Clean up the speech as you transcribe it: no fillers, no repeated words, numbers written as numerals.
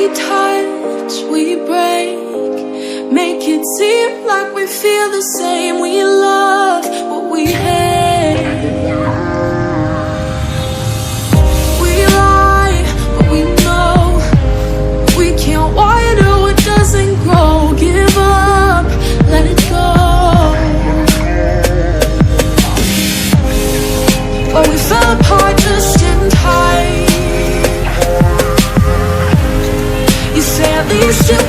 we touch, we break. Make it seem like we feel the same. We love what we hate. We lie, but we know we can't water what doesn't grow. Give up, let it go. But we fell apart just in time. You say at least you